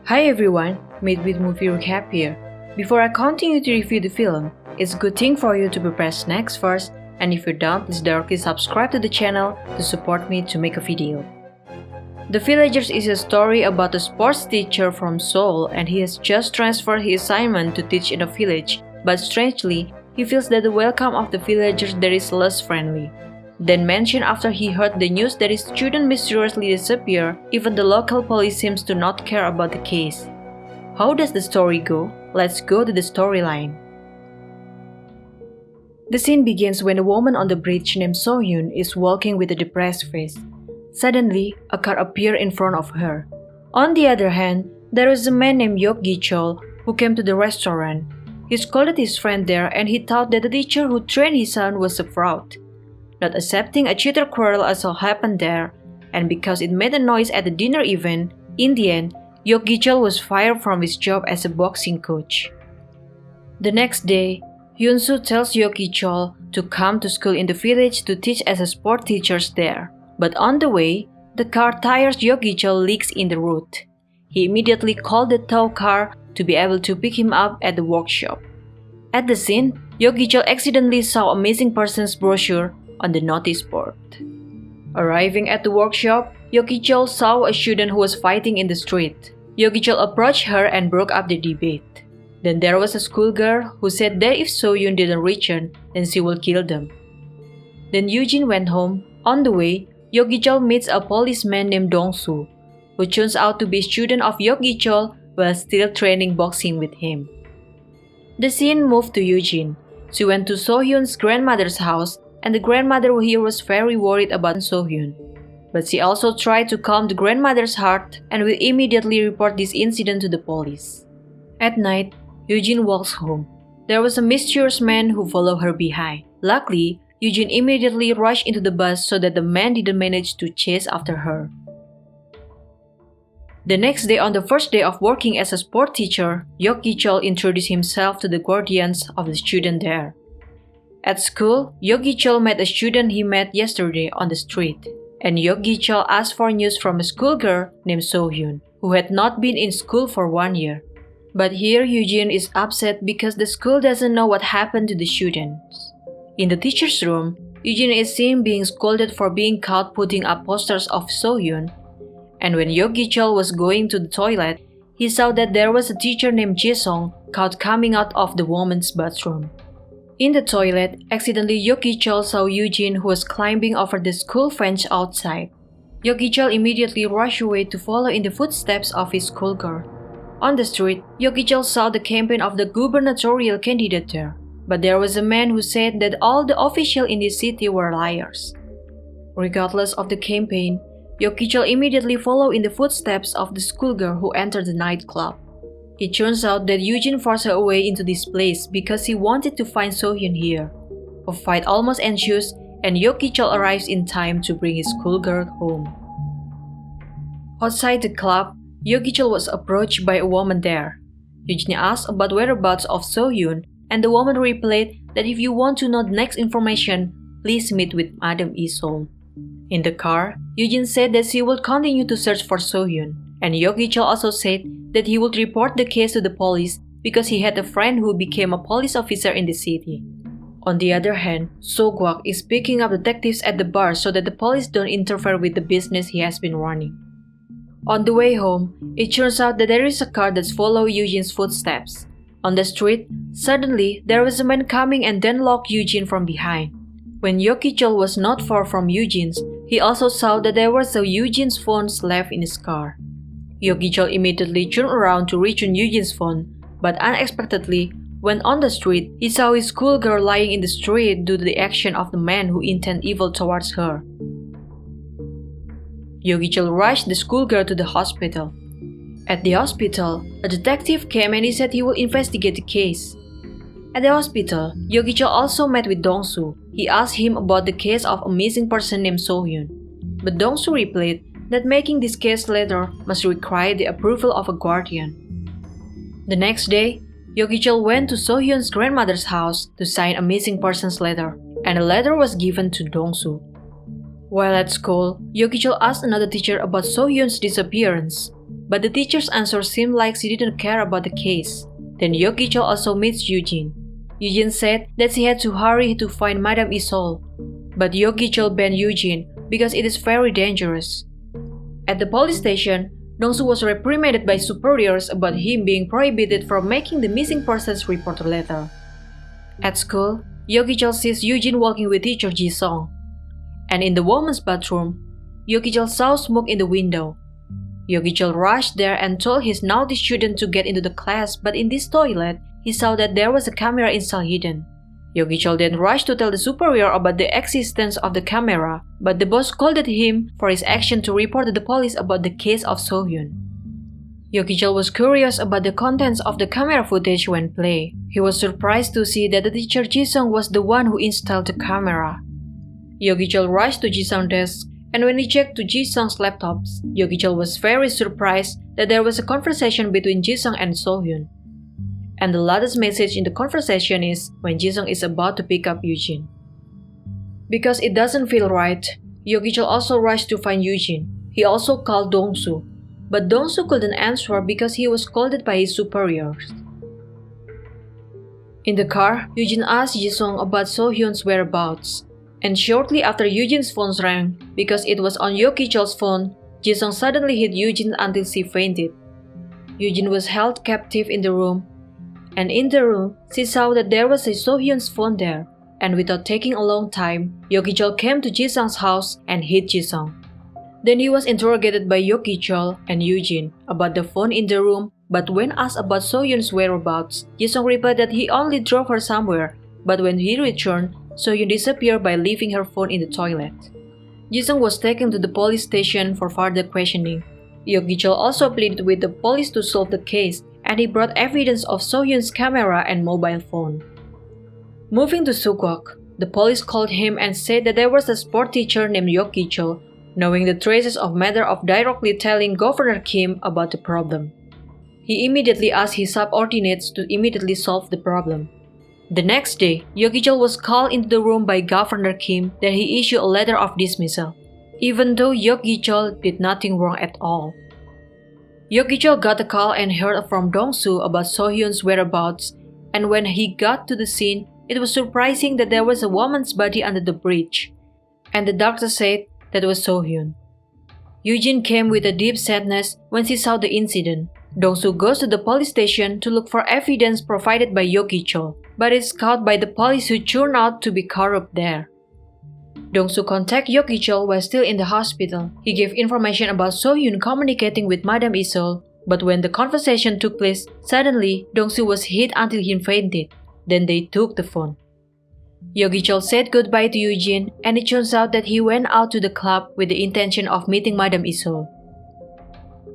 Hi everyone, Made with Movie Recap here. Before I continue to review the film, it's a good thing for you to prepare snacks first, and if you're done, please directly subscribe to the channel to support me to make a video. The Villagers is a story about a sports teacher from Seoul, and he has just transferred his assignment to teach in a village, but strangely, he feels that the welcome of the villagers there is less friendly. Then mentioned after he heard the news that his student mysteriously disappeared, even the local police seems to not care about the case. How does the story go? Let's go to the storyline. The scene begins when a woman on the bridge named So-hyun is walking with a depressed face. Suddenly, a car appears in front of her. On the other hand, there is a man named Yok Gi-chol who came to the restaurant. He scolded his friend there and he thought that the teacher who trained his son was a fraud. Not accepting a cheater quarrel also happened there, and because it made a noise at the dinner event, in the end, Yok Gi-chol was fired from his job as a boxing coach. The next day, Hyun-soo tells Yok Gi-chol to come to school in the village to teach as a sport teacher there. But on the way, the car tires Yok Gi-chol leaks in the road. He immediately called the tow car to be able to pick him up at the workshop. At the scene, Yok Gi-chol accidentally saw a missing person's brochure on the notice board. Arriving at the workshop, Yok Gi-chol saw a student who was fighting in the street. Yok Gi-chol approached her and broke up the debate. Then there was a schoolgirl who said that if So-hyun didn't return, then she will kill them. Then Eugene went home. On the way, Yok Gi-chol meets a policeman named Dong-soo, who turns out to be a student of Yok Gi-chol while still training boxing with him. The scene moved to Eugene. She went to So-hyun's grandmother's house, and the grandmother here was very worried about So-hyun. But she also tried to calm the grandmother's heart and will immediately report this incident to the police. At night, Eugene walks home. There was a mysterious man who followed her behind. Luckily, Eugene immediately rushed into the bus so that the man didn't manage to chase after her. The next day, on the first day of working as a sport teacher, Yok Gi-chol introduced himself to the guardians of the student there. At school, Yok Gi-chol met a student he met yesterday on the street, and Yok Gi-chol asked for news from a schoolgirl named So-hyun, who had not been in school for 1 year. But here Eugene is upset because the school doesn't know what happened to the students. In the teacher's room, Eugene is seen being scolded for being caught putting up posters of So-hyun, and when Yok Gi-chol was going to the toilet, he saw that there was a teacher named Ji-sung caught coming out of the woman's bathroom. In the toilet, accidentally Yok Gi-chol saw Eugene who was climbing over the school fence outside. Yok Gi-chol immediately rushed away to follow in the footsteps of his schoolgirl. On the street, Yok Gi-chol saw the campaign of the gubernatorial candidate there, but there was a man who said that all the officials in the city were liars. Regardless of the campaign, Yok Gi-chol immediately followed in the footsteps of the schoolgirl who entered the nightclub. It turns out that Eugene forced her away into this place because he wanted to find So-hyun here. A fight almost ensues, and Yok Gi-chol arrives in time to bring his schoolgirl home. Outside the club, Yok Gi-chol was approached by a woman there. Eugene asked about whereabouts of So-hyun, and the woman replied that if you want to know the next information, please meet with Madam Isol. In the car, Eugene said that she would continue to search for So-hyun, and Yok Gi-chol also said that he would report the case to the police because he had a friend who became a police officer in the city. On the other hand, So-gwak is picking up detectives at the bar so that the police don't interfere with the business he has been running. On the way home, it turns out that there is a car that follows Eugene's footsteps. On the street, suddenly there was a man coming and then locked Eugene from behind. When Yok Gi-chol was not far from Eugene's, he also saw that there was a Eugene's phone left in his car. Yok Gi-chol immediately turned around to return Eugene's phone, but unexpectedly, when on the street, he saw his schoolgirl lying in the street due to the action of the man who intended evil towards her. Yok Gi-chol rushed the schoolgirl to the hospital. At the hospital, a detective came and he said he will investigate the case. At the hospital, Yok Gi-chol also met with Dong-soo. He asked him about the case of a missing person named So-hyun. But Dong-soo replied that making this case later must require the approval of a guardian. The next day, Yok Gi-chol went to So-hyun's grandmother's house to sign a missing persons letter, and a letter was given to Dong-soo. While at school, Yok Gi-chol asked another teacher about So-hyun's disappearance, but the teacher's answer seemed like she didn't care about the case. Then Yeok-gi-chol also meets Eugene. Eugene said that she had to hurry to find Madame Isol, but Yeok-gi-chol banned Eugene because it is very dangerous. At the police station, Dong-soo was reprimanded by superiors about him being prohibited from making the missing persons report letter. At school, Yeok-gi-chol sees Eugene walking with teacher Ji-sung. And in the woman's bathroom, Yeok-gi-chol saw smoke in the window. Yeok-gi-chol rushed there and told his naughty student to get into the class, but in this toilet, he saw that there was a camera inside hidden. Yeok-gi-chol then rushed to tell the superior about the existence of the camera, but the boss scolded him for his action to report to the police about the case of So-hyun. Yeok-gi-chol was curious about the contents of the camera footage when played. He was surprised to see that the teacher Ji-sung was the one who installed the camera. Yeok-gi-chol rushed to Ji-sung's desk, and when he checked to Ji-sung's laptops, Yeok-gi-chol was very surprised that there was a conversation between Ji-sung and So-hyun. And the latest message in the conversation is when Ji-sung is about to pick up Eugene. Because it doesn't feel right, Yeok-gi-chol also rushed to find Eugene. He also called Dong-soo, but Dong-soo couldn't answer because he was scolded by his superiors. In the car, Eugene asked Ji-sung about So-hyun's whereabouts. And shortly after Eugene's phone rang, because it was on Yeok-gi-chol's phone, Ji-sung suddenly hit Eugene until she fainted. Eugene was held captive in the room, and in the room, she saw that there was a So-hyun's phone there, and without taking a long time, Yeok-gi-chol came to Ji-sung's house and hit Ji-sung. Then he was interrogated by Yeok-gi-chol and Eugene about the phone in the room, but when asked about So-hyun's whereabouts, Ji-sung replied that he only drove her somewhere, but when he returned, So-hyun disappeared by leaving her phone in the toilet. Ji-sung was taken to the police station for further questioning. Yeok-gi-chol also pleaded with the police to solve the case, and he brought evidence of So-hyun's camera and mobile phone. Moving to Sukwook, the police called him and said that there was a sport teacher named Yeok-gi-chol, knowing the traces of matter of directly telling Governor Kim about the problem. He immediately asked his subordinates to immediately solve the problem. The next day, Yeok-gi-chol was called into the room by Governor Kim that he issued a letter of dismissal, even though Yeok-gi-chol did nothing wrong at all. Yeok-gi-chol got a call and heard from Dong-soo about So-hyun's whereabouts, and when he got to the scene, it was surprising that there was a woman's body under the bridge, and the doctor said that was So-hyun. Eugene came with a deep sadness when she saw the incident. Dong-soo goes to the police station to look for evidence provided by Yeok-gi-chol, but is caught by the police who turned out to be corrupt there. Dong-soo contacted Yeok-gi-chol while still in the hospital. He gave information about So-hyun communicating with Madame Isol, but when the conversation took place, suddenly Dong-soo was hit until he fainted. Then they took the phone. Yeok-gi-chol said goodbye to Eugene, and it turns out that he went out to the club with the intention of meeting Madame Isol.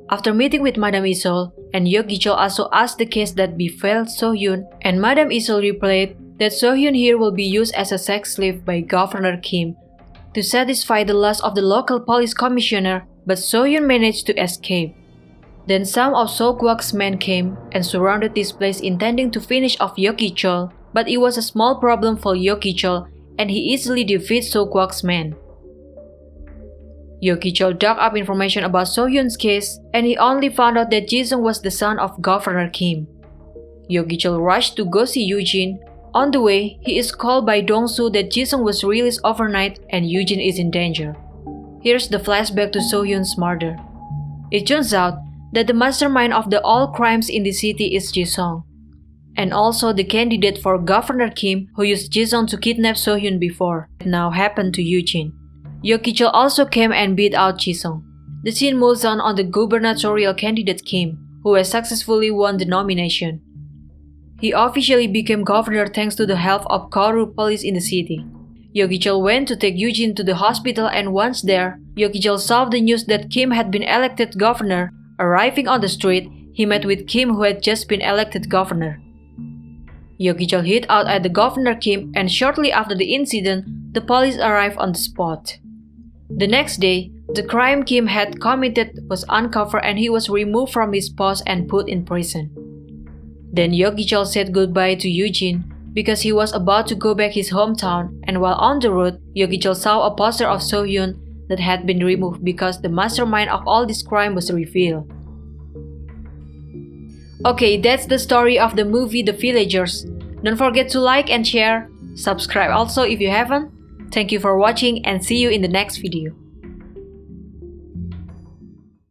After meeting with Madame Isol, and Yeok-gi-chol also asked the case that befell So-hyun, and Madame Isol replied that So-hyun here will be used as a sex slave by Governor Kim to satisfy the lust of the local police commissioner, but So-hyun managed to escape. Then some of Sukwook's men came and surrounded this place intending to finish off Yeok-gi-chol, but it was a small problem for Yeok-gi-chol and he easily defeats Sukwook's men. Yeok-gi-chol dug up information about So-hyun's case, and he only found out that Ji-sung was the son of Governor Kim. Yeok-gi-chol rushed to go see Eugene. On the way, he is called by Dong-soo that Ji-sung was released overnight and Eugene is in danger. Here's the flashback to So-hyun's murder. It turns out that the mastermind of all crimes in the city is Ji-sung, and also the candidate for Governor Kim who used Ji-sung to kidnap So-hyun before. It now happened to Eugene. Yeok-gi-chol also came and beat out Ji-sung. The scene moves on the gubernatorial candidate Kim, who has successfully won the nomination. He officially became governor thanks to the help of corrupt police in the city. Yeok-gi-chol went to take Eugene to the hospital, and once there, Yeok-gi-chol saw the news that Kim had been elected governor. Arriving on the street, he met with Kim who had just been elected governor. Yeok-gi-chol hid out at the Governor Kim, and shortly after the incident, the police arrived on the spot. The next day, the crime Kim had committed was uncovered and he was removed from his post and put in prison. Then Yeok-gi-chol said goodbye to Eugene because he was about to go back his hometown, and while on the road, Yeok-gi-chol saw a poster of So-hyun that had been removed because the mastermind of all this crime was revealed. Okay, that's the story of the movie The Villagers. Don't forget to like and share. Subscribe also if you haven't. Thank you for watching and see you in the next video.